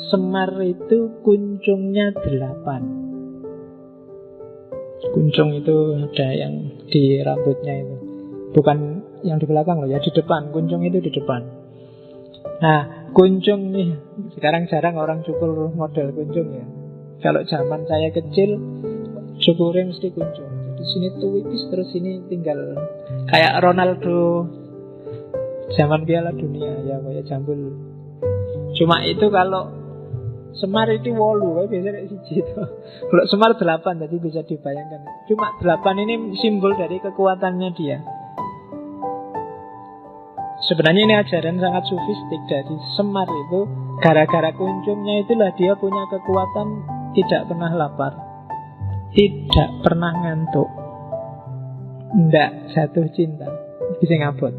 Semar itu kuncungnya 8. Kuncung itu ada yang di rambutnya itu. Bukan yang di belakang loh ya, di depan. Kuncung itu di depan. Nah, kuncung nih, sekarang jarang orang cukur model kuncung ya. Kalau zaman saya kecil, cukurnya mesti kuncung. Jadi sini tuwipis, terus sini tinggal kayak Ronaldo zaman Piala Dunia ya, kayak jambul. Cuma itu kalau Semar itu 8, kayak biasanya siji itu. Kalau Semar 8, jadi bisa dibayangkan. Cuma 8 ini simbol dari kekuatannya dia. Sebenarnya ini ajaran sangat sufistik dari Semar itu. Gara-gara kuncungnya itulah dia punya kekuatan tidak pernah lapar, tidak pernah ngantuk, ndak jatuh cinta. Bisa ngabot.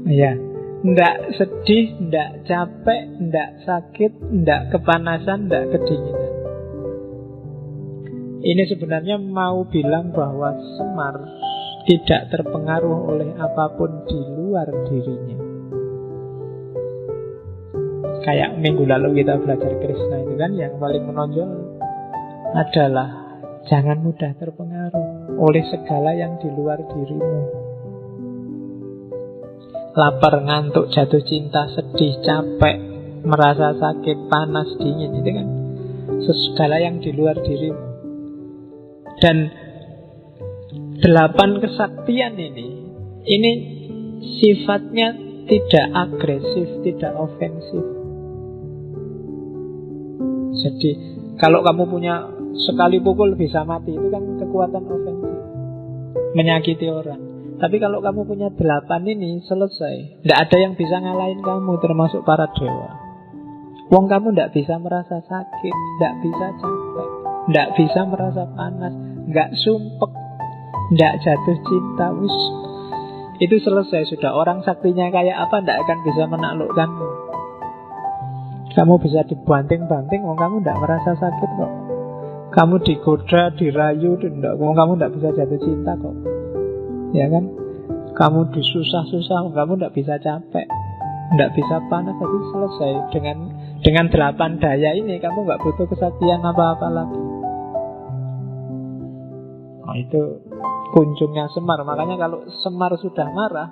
Ya, ndak sedih, ndak capek, ndak sakit, ndak kepanasan, ndak kedinginan. Ini sebenarnya mau bilang bahwa Semar tidak terpengaruh oleh apapun di luar dirinya. Kayak minggu lalu kita belajar Krishna itu kan, yang paling menonjol adalah jangan mudah terpengaruh oleh segala yang di luar dirimu. Lapar, ngantuk, jatuh cinta, sedih, capek, merasa sakit, panas, dingin, itu kan segala yang di luar dirimu. Dan 8 kesaktian ini sifatnya tidak agresif, tidak ofensif. Jadi kalau kamu punya sekali pukul bisa mati, itu kan kekuatan ofensif, menyakiti orang. Tapi kalau kamu punya 8 ini, selesai. Tidak ada yang bisa ngalahin kamu, termasuk para dewa. Wong kamu tidak bisa merasa sakit, tidak bisa capek, tidak bisa merasa panas, nggak sumpek, tidak jatuh cinta. Itu selesai sudah. Orang saktinya kayak apa tidak akan bisa menaklukkanmu. Kamu bisa dibanting-banting, wong kamu tidak merasa sakit kok. Kamu digoda, dirayu, wong kamu tidak bisa jatuh cinta kok. Ya kan? Kamu disusah-susah, kamu tidak bisa capek, tidak bisa panas, tapi selesai. Dengan 8 daya ini kamu nggak butuh kesaktian apa-apa lagi. Nah, itu kunjungnya Semar. Makanya kalau Semar sudah marah,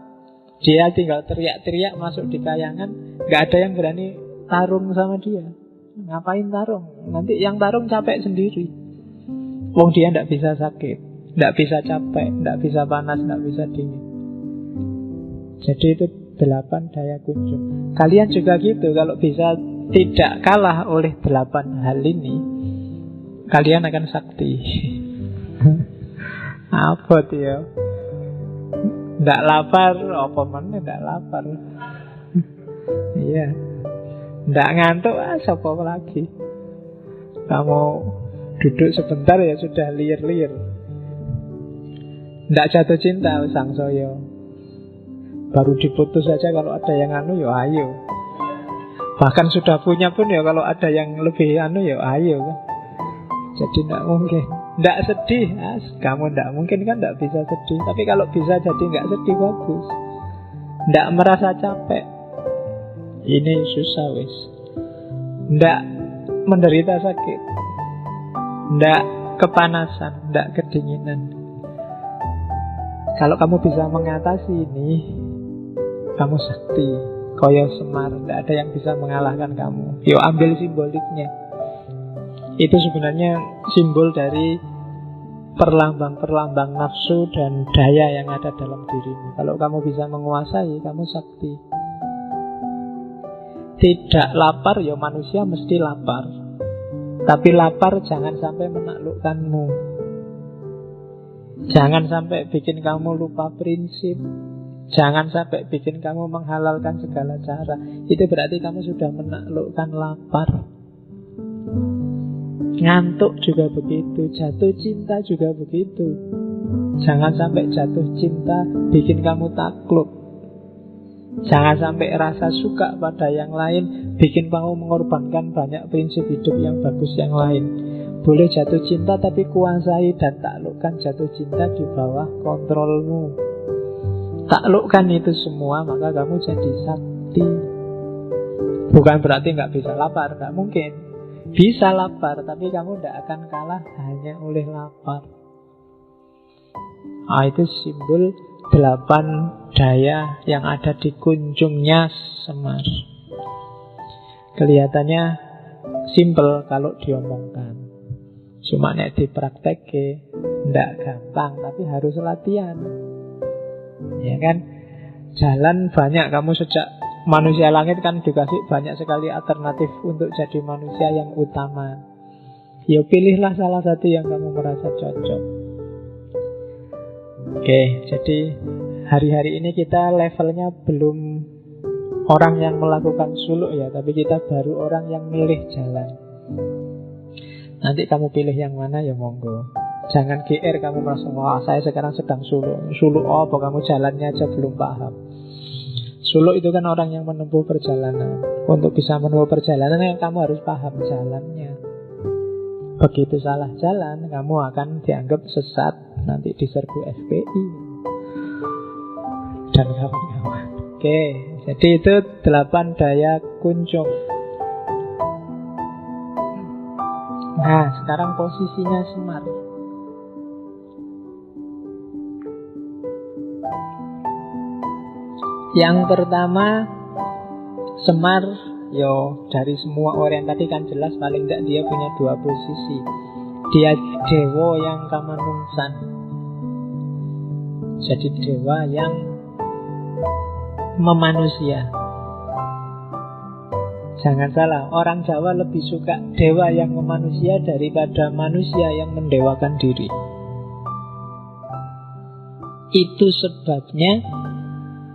dia tinggal teriak-teriak masuk di kayangan, nggak ada yang berani tarung sama dia. Ngapain tarung? Nanti yang tarung capek sendiri. Wong dia tidak bisa sakit, tidak bisa capek, tidak bisa panas, tidak bisa dingin. Jadi itu 8 daya kunjung. Kalian juga gitu. Kalau bisa tidak kalah oleh 8 hal ini, kalian akan sakti. Apa tuh ya? Tidak lapar, apa mana tidak lapar? Iya. Tidak ngantuk, siapa lagi? Kamu duduk sebentar ya sudah liar-liar. Tidak jatuh cinta, sang soyo. Baru diputus saja kalau ada yang anu ya ayo. Bahkan sudah punya pun ya kalau ada yang lebih anu ya ayo kan. Jadi tidak mungkin. Tidak sedih, kamu tidak mungkin kan, tidak bisa sedih. Tapi kalau bisa jadi nggak sedih, bagus. Tidak merasa capek, ini susah wis. Tidak menderita sakit, tidak kepanasan, tidak kedinginan. Kalau kamu bisa mengatasi ini, kamu sakti. Koyo Semar, tidak ada yang bisa mengalahkan kamu. Yuk ambil simboliknya. Itu sebenarnya simbol dari perlambang-perlambang nafsu dan daya yang ada dalam dirimu. Kalau kamu bisa menguasai, kamu sakti. Tidak lapar, ya manusia mesti lapar. Tapi lapar jangan sampai menaklukkanmu. Jangan sampai bikin kamu lupa prinsip. Jangan sampai bikin kamu menghalalkan segala cara. Itu berarti kamu sudah menaklukkan lapar. Ngantuk juga begitu, jatuh cinta juga begitu. Jangan sampai jatuh cinta bikin kamu takluk. Jangan sampai rasa suka pada yang lain bikin kamu mengorbankan banyak prinsip hidup yang bagus yang lain. Boleh jatuh cinta tapi kuasai dan taklukkan jatuh cinta di bawah kontrolmu. Taklukkan itu semua, maka kamu jadi sakti. Bukan berarti nggak bisa lapar, nggak mungkin. Bisa lapar, tapi kamu tidak akan kalah hanya oleh lapar. Itu simbol 8 daya yang ada di kunjungnya Semar. Kelihatannya simple kalau diomongkan, cuma nek dipraktekke ndak gampang, tapi harus latihan. Ya kan? Jalan banyak, kamu sejak manusia langit kan dikasih banyak sekali alternatif untuk jadi manusia yang utama. Ya pilihlah salah satu yang kamu merasa cocok. Oke, jadi hari-hari ini kita levelnya belum orang yang melakukan suluk ya, tapi kita baru orang yang milih jalan. Nanti kamu pilih yang mana ya monggo. Jangan GR kamu merasa, wah saya sekarang sedang suluk. Suluk apa, kamu jalannya aja belum paham. Suluk itu kan orang yang menempuh perjalanan. Untuk bisa menempuh perjalanan kamu harus paham jalannya. Begitu salah jalan, kamu akan dianggap sesat, nanti diserbu FPI dan kawan-kawan. Oke, jadi itu 8 daya kunjung. Nah, sekarang posisinya Semar. Yang pertama, Semar, dari semua orang tadi kan jelas paling tidak dia punya 2 posisi. Dia dewa yang kamanungsan. Jadi dewa yang memanusia. Jangan salah, orang Jawa lebih suka dewa yang memanusia daripada manusia yang mendewakan diri. Itu sebabnya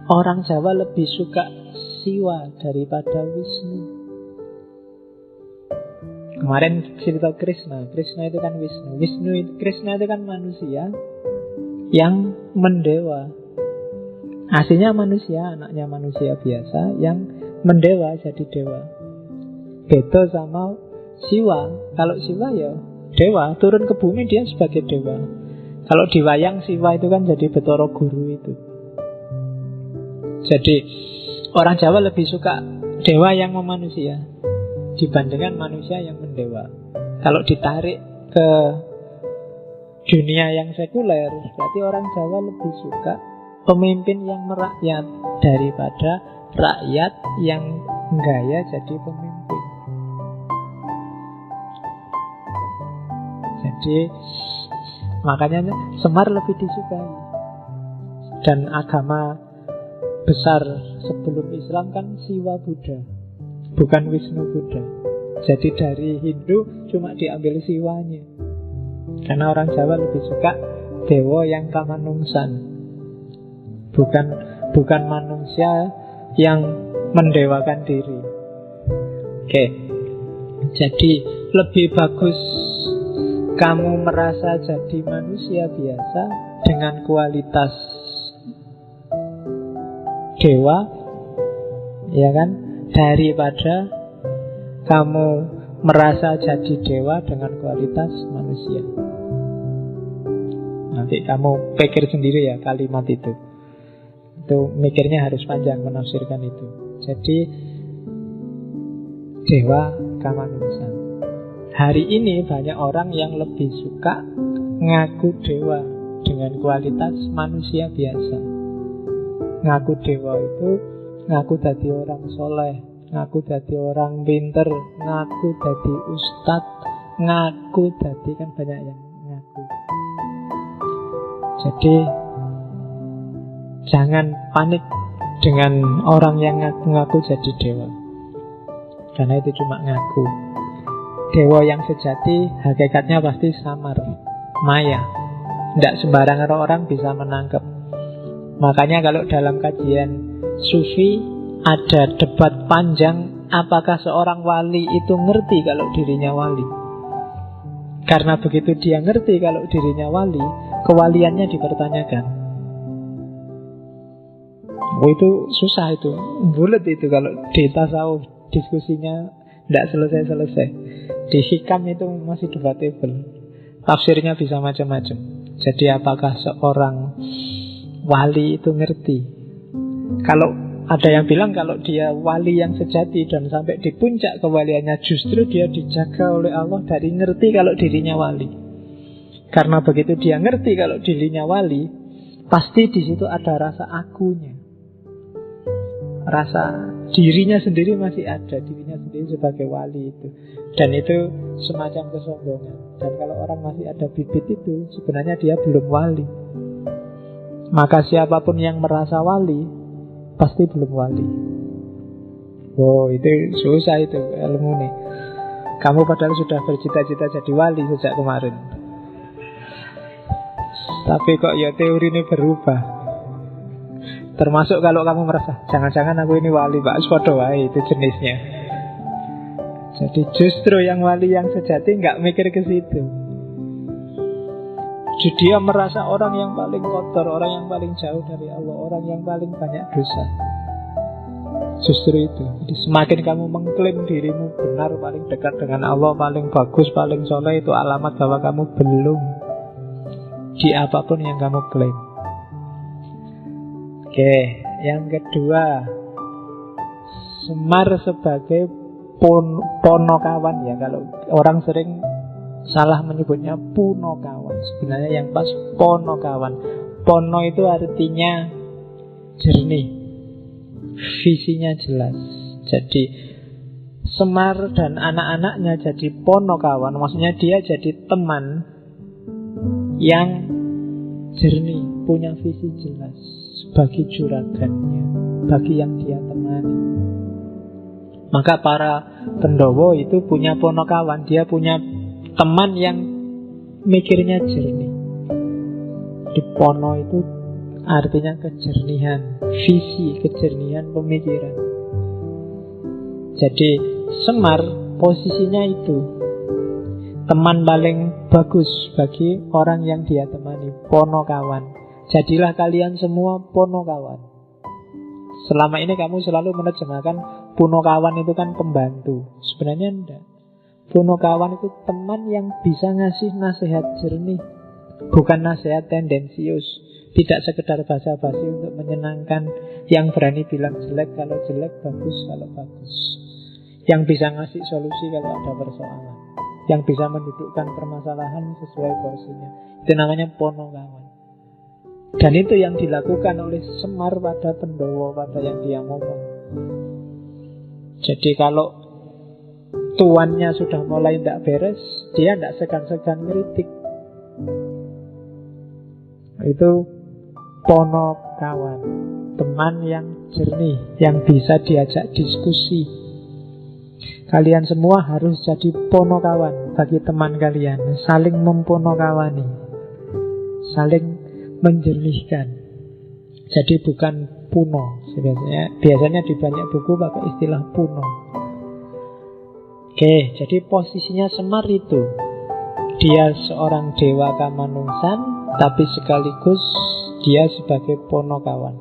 orang Jawa lebih suka Siwa daripada Wisnu. Kemarin cerita Krishna itu kan Wisnu. Krishna itu kan manusia yang mendewa. Aslinya manusia, anaknya manusia biasa yang mendewa jadi dewa. Beda sama Siwa. Kalau Siwa ya dewa, turun ke bumi dia sebagai dewa. Kalau di wayang Siwa itu kan jadi Betara Guru itu. Jadi orang Jawa lebih suka dewa yang memanusia dibandingkan manusia yang mendewa. Kalau ditarik ke dunia yang sekuler, berarti orang Jawa lebih suka pemimpin yang merakyat daripada rakyat yang gaya jadi pemimpin. Jadi makanya Semar lebih disukai. Dan agama besar sebelum Islam kan Siwa Buddha, bukan Wisnu Buddha. Jadi dari Hindu cuma diambil Siwanya. Karena orang Jawa lebih suka dewa yang kamanungsan, bukan manusia yang mendewakan diri. Oke. Jadi lebih bagus kamu merasa jadi manusia biasa dengan kualitas dewa, ya kan, daripada kamu merasa jadi dewa dengan kualitas manusia. Nanti kamu pikir sendiri ya kalimat itu. Itu mikirnya harus panjang menafsirkan itu. Jadi dewa kamanungsan. Hari ini banyak orang yang lebih suka ngaku dewa dengan kualitas manusia biasa. Ngaku dewa itu ngaku jadi orang soleh, ngaku jadi orang pinter, ngaku jadi ustadz, ngaku jadi, kan banyak yang ngaku. Jadi jangan panik dengan orang yang ngaku-ngaku jadi dewa, karena itu cuma ngaku. Dewa yang sejati hakikatnya pasti samar, maya. Tidak sembarangan orang bisa menangkap. Makanya kalau dalam kajian sufi ada debat panjang, apakah seorang wali itu ngerti kalau dirinya wali. Karena begitu dia ngerti kalau dirinya wali, kewaliannya dipertanyakan. Itu susah, itu bulat itu kalau di tasawuf diskusinya tidak selesai-selesai. Di hikam itu masih debatable, tafsirnya bisa macam-macam. Jadi apakah seorang wali itu ngerti? Kalau Ada yang bilang kalau dia wali yang sejati dan sampai di puncak kewaliannya, justru dia dijaga oleh Allah dari ngerti kalau dirinya wali. Karena begitu dia ngerti kalau dirinya wali, pasti di situ ada rasa akunya, rasa dirinya sendiri masih ada, dirinya sendiri sebagai wali itu. Dan itu semacam kesombongan. Dan kalau orang masih ada bibit itu, sebenarnya dia belum wali. Maka siapapun yang merasa wali pasti belum wali. Wow, itu susah itu ilmu nih. Kamu padahal sudah bercita-cita jadi wali sejak kemarin, tapi kok ya teori ini berubah. Termasuk kalau kamu merasa jangan-jangan aku ini wali, Pak, sepodo wae, itu jenisnya. Jadi justru yang wali yang sejati nggak mikir ke situ. Dia merasa orang yang paling kotor, orang yang paling jauh dari Allah, orang yang paling banyak dosa. Justru itu. Jadi semakin kamu mengklaim dirimu benar, paling dekat dengan Allah, paling bagus, paling soleh, itu alamat bahwa kamu belum di apapun yang kamu klaim. Oke, yang kedua, semar sebagai ponokawan ya. Kalau orang sering salah menyebutnya punokawan, sebenarnya yang pas ponokawan. Pono itu artinya jernih, visinya jelas. Jadi Semar dan anak-anaknya jadi ponokawan, maksudnya dia jadi teman yang jernih, punya visi jelas bagi juragannya, bagi yang dia temani. Maka para Pendowo itu punya ponokawan, dia punya teman yang mikirnya jernih. Di pono itu artinya kejernihan visi, kejernihan pemikiran. Jadi Semar posisinya itu teman paling bagus bagi orang yang dia temani, ponokawan. Jadilah kalian semua ponokawan. Selama ini kamu selalu menerjemahkan punokawan itu kan pembantu. Sebenarnya enggak. Punokawan itu teman yang bisa ngasih nasihat jernih, bukan nasihat tendensius. Tidak sekedar basa-basi untuk menyenangkan, yang berani bilang jelek kalau jelek, bagus kalau bagus. Yang bisa ngasih solusi kalau ada persoalan, yang bisa mendudukkan permasalahan sesuai porsinya. Itu namanya ponokawan. Dan itu yang dilakukan oleh Semar pada Pendowo, pada yang dia ngomong. Jadi kalau tuannya sudah mulai tidak beres, dia tidak segan-segan ngeritik. Itu ponokawan, teman yang jernih, yang bisa diajak diskusi. Kalian semua harus jadi ponokawan bagi teman kalian, saling memponokawani, saling menjernihkan. Jadi bukan puno. Biasanya di banyak buku pakai istilah puno. Oke, jadi posisinya Semar itu, dia seorang dewa kamanungsan, tapi sekaligus dia sebagai ponokawan.